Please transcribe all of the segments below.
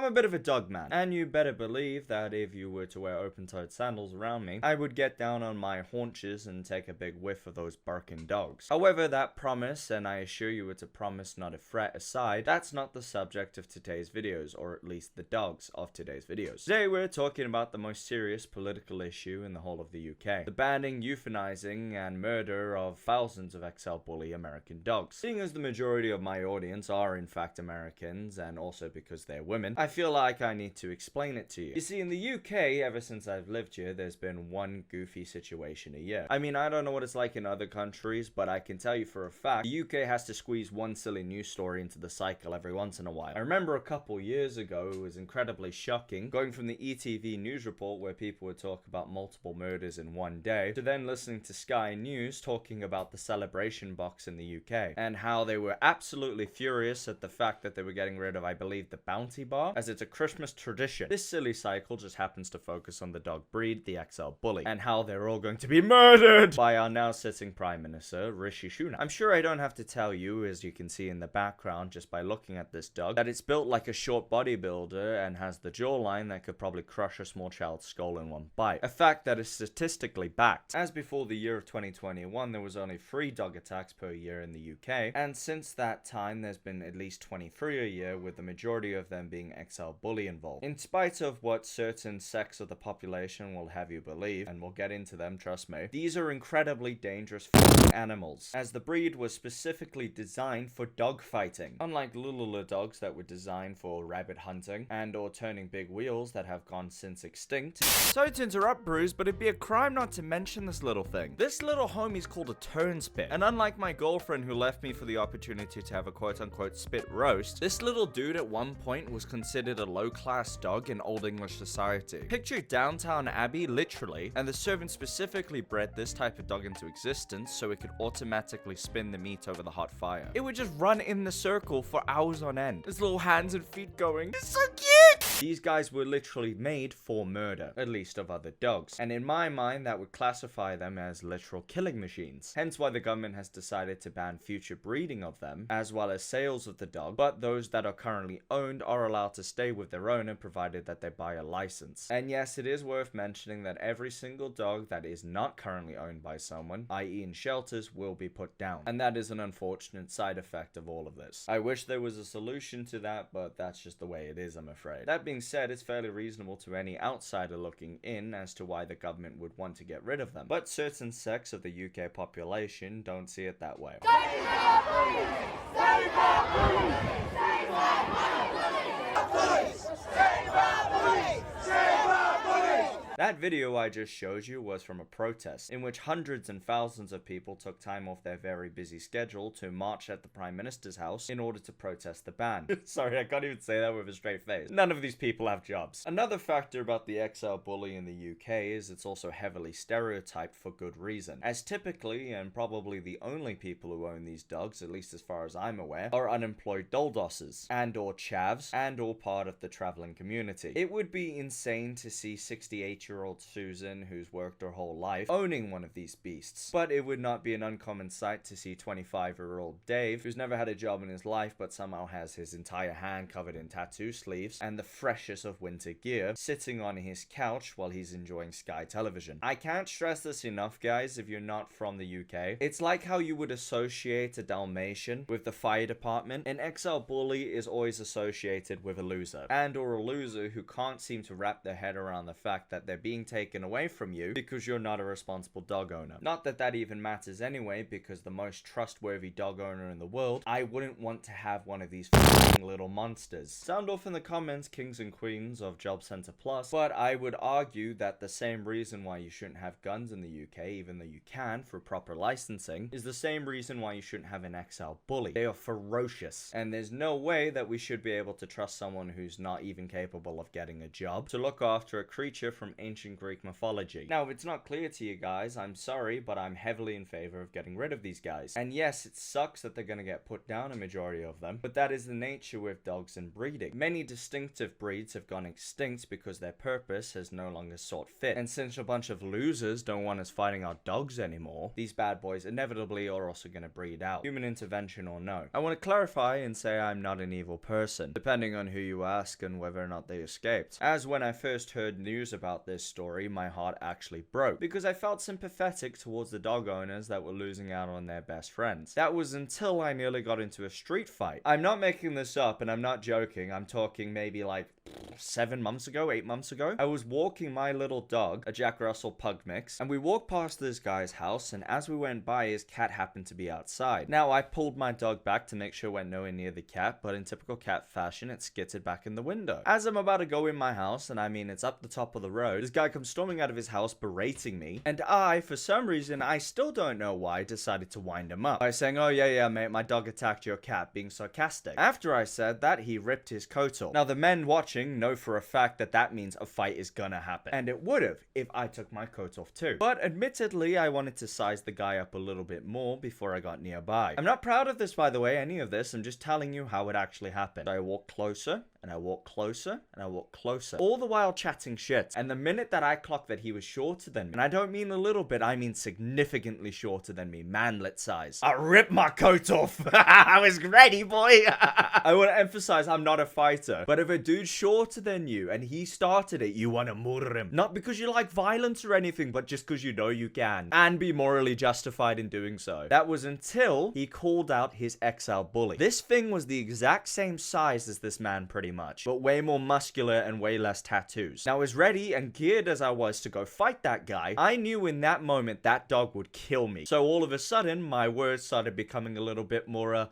I'm a bit of a dog man, and you better believe that if you were to wear open-toed sandals around me, I would get down on my haunches and take a big whiff of those barking dogs. However, that promise, and I assure you it's a promise not a threat aside, that's not the subject of today's videos, or at least the dogs of today's videos. Today we're talking about the most serious political issue in the whole of the UK, the banning, euthanizing, and murder of thousands of XL Bully American dogs. Seeing as the majority of my audience are in fact Americans, and also because they're women, I feel like I need to explain it to you. You see, in the UK, ever since I've lived here, there's been one goofy situation a year. I mean, I don't know what it's like in other countries, but I can tell you for a fact, the UK has to squeeze one silly news story into the cycle every once in a while. I remember a couple years ago, it was incredibly shocking, going from the ETV news report where people would talk about multiple murders in one day, to then listening to Sky News talking about the Celebration Box in the UK, and how they were absolutely furious at the fact that they were getting rid of, I believe, the Bounty Bar, as it's a Christmas tradition. This silly cycle just happens to focus on the dog breed, the XL Bully, and how they're all going to be murdered by our now sitting Prime Minister, Rishi Sunak. I'm sure I don't have to tell you, as you can see in the background just by looking at this dog, that it's built like a short bodybuilder and has the jawline that could probably crush a small child's skull in one bite. A fact that is statistically backed, as before the year of 2021 there was only 3 dog attacks per year in the UK, and since that time there's been at least 23 a year, with the majority of them being XL Bully involved. In spite of what certain sects of the population will have you believe, and we'll get into them, trust me, these are incredibly dangerous animals, as the breed was specifically designed for dog fighting. Unlike littler dogs that were designed for rabbit hunting and or turning big wheels that have gone since extinct. Sorry to interrupt, Bruce, but it'd be a crime not to mention this little thing. This little homie's called a turnspit, and unlike my girlfriend who left me for the opportunity to have a quote-unquote spit roast, this little dude at one point was considered a low-class dog in Old English society. Picture Downton Abbey, literally, and the servant specifically bred this type of dog into existence so it could automatically spin the meat over the hot fire. It would just run in the circle for hours on end, his little hands and feet going, "It's so cute!" These guys were literally made for murder, at least of other dogs, and in my mind that would classify them as literal killing machines. Hence why the government has decided to ban future breeding of them, as well as sales of the dog, but those that are currently owned are allowed to stay with their owner provided that they buy a license. And yes, it is worth mentioning that every single dog that is not currently owned by someone, i.e. in shelters, will be put down. And that is an unfortunate side effect of all of this. I wish there was a solution to that, but that's just the way it is, I'm afraid. That being said, it's fairly reasonable to any outsider looking in as to why the government would want to get rid of them. But certain sects of the UK population don't see it that way. Save our bullies! Save our bullies! Save our bullies! Save our bullies! Save our bullies! That video I just showed you was from a protest in which hundreds and thousands of people took time off their very busy schedule to march at the Prime Minister's house in order to protest the ban. Sorry, I can't even say that with a straight face. None of these people have jobs. Another factor about the XL Bully in the UK is it's also heavily stereotyped for good reason, as typically, and probably the only people who own these dogs, at least as far as I'm aware, are unemployed doldosses, and or chavs, and or part of the traveling community. It would be insane to see 68-year-old Susan, who's worked her whole life, owning one of these beasts. But it would not be an uncommon sight to see 25-year-old Dave, who's never had a job in his life but somehow has his entire hand covered in tattoo sleeves and the freshest of winter gear, sitting on his couch while he's enjoying Sky Television. I can't stress this enough, guys, if you're not from the UK. It's like how you would associate a Dalmatian with the fire department. An XL Bully is always associated with a loser, and or a loser who can't seem to wrap their head around the fact that they're being taken away from you because you're not a responsible dog owner. Not that that even matters anyway, because the most trustworthy dog owner in the world, I wouldn't want to have one of these f***ing little monsters. Sound off in the comments, kings and queens of Job Center Plus, but I would argue that the same reason why you shouldn't have guns in the UK, even though you can for proper licensing, is the same reason why you shouldn't have an XL Bully. They are ferocious, and there's no way that we should be able to trust someone who's not even capable of getting a job to look after a creature from ancient ancient Greek mythology. Now, if it's not clear to you guys, I'm sorry, but I'm heavily in favor of getting rid of these guys. And yes, it sucks that they're gonna get put down, a majority of them, but that is the nature with dogs and breeding. Many distinctive breeds have gone extinct because their purpose has no longer sought fit. And since a bunch of losers don't want us fighting our dogs anymore, these bad boys inevitably are also gonna breed out. Human intervention or no. I want to clarify and say I'm not an evil person, depending on who you ask and whether or not they escaped. As when I first heard news about this story, my heart actually broke, because I felt sympathetic towards the dog owners that were losing out on their best friends. That was until I nearly got into a street fight. I'm not making this up and I'm not joking, I'm talking maybe like 7 months ago, 8 months ago. I was walking my little dog, a Jack Russell pug mix, and we walked past this guy's house, and as we went by, his cat happened to be outside. Now, I pulled my dog back to make sure it went nowhere near the cat, but in typical cat fashion, it skittered back in the window. As I'm about to go in my house, and I mean it's up the top of the road, this guy comes storming out of his house berating me, and I, for some reason, I still don't know why, decided to wind him up by saying, "Oh yeah mate, my dog attacked your cat," being sarcastic. After I said that, he ripped his coat off. Now, the men watching know for a fact that that means a fight is gonna happen, and it would have if I took my coat off too. But admittedly, I wanted to size the guy up a little bit more before I got nearby. I'm not proud of this, by the way, any of this. I'm just telling you how it actually happened. I walked closer, and I walked closer, and I walked closer, all the while chatting shit. And the minute that I clocked that he was shorter than me, and I don't mean a little bit, I mean significantly shorter than me, manlet size, I ripped my coat off. I was ready, boy. I want to emphasize I'm not a fighter, but if a dude's shorter than you and he started it, you want to murder him. Not because you like violence or anything, but just because you know you can, and be morally justified in doing so. That was until he called out his XL bully. This thing was the exact same size as this man, pretty much, but way more muscular and way less tattoos. Now, as ready and geared as I was to go fight that guy, I knew in that moment that dog would kill me. So all of a sudden, my words started becoming a little bit more,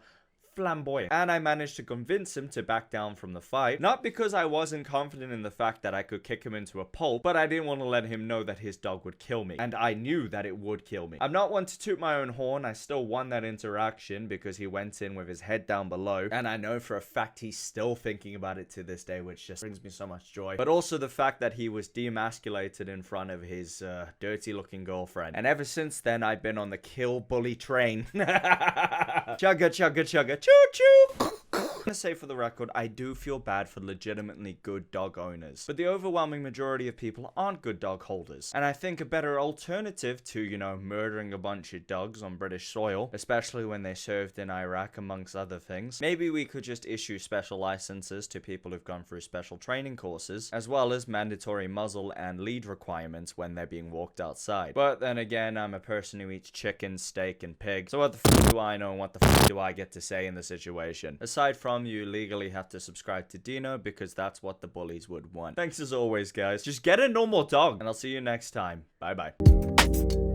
flamboyant, and I managed to convince him to back down from the fight, not because I wasn't confident in the fact that I could kick him into a pulp, but I didn't want to let him know that his dog would kill me, and I knew that it would kill me. I'm not one to toot my own horn. I still won that interaction because he went in with his head down below, and I know for a fact he's still thinking about it to this day, which just brings me so much joy. But also the fact that he was demasculated in front of his dirty looking girlfriend, and ever since then I've been on the kill bully train. Chugga chugga chugga choo-choo. I'm gonna say for the record, I do feel bad for legitimately good dog owners, but the overwhelming majority of people aren't good dog holders, and I think a better alternative to, you know, murdering a bunch of dogs on British soil, especially when they served in Iraq amongst other things, maybe we could just issue special licenses to people who've gone through special training courses, as well as mandatory muzzle and lead requirements when they're being walked outside. But then again, I'm a person who eats chicken, steak, and pig, so what the f*** do I know and what the f*** do I get to say in the situation? Aside from you legally have to subscribe to Dino because that's what the bullies would want. Thanks as always, guys. Just get a normal dog, and I'll see you next time. Bye bye.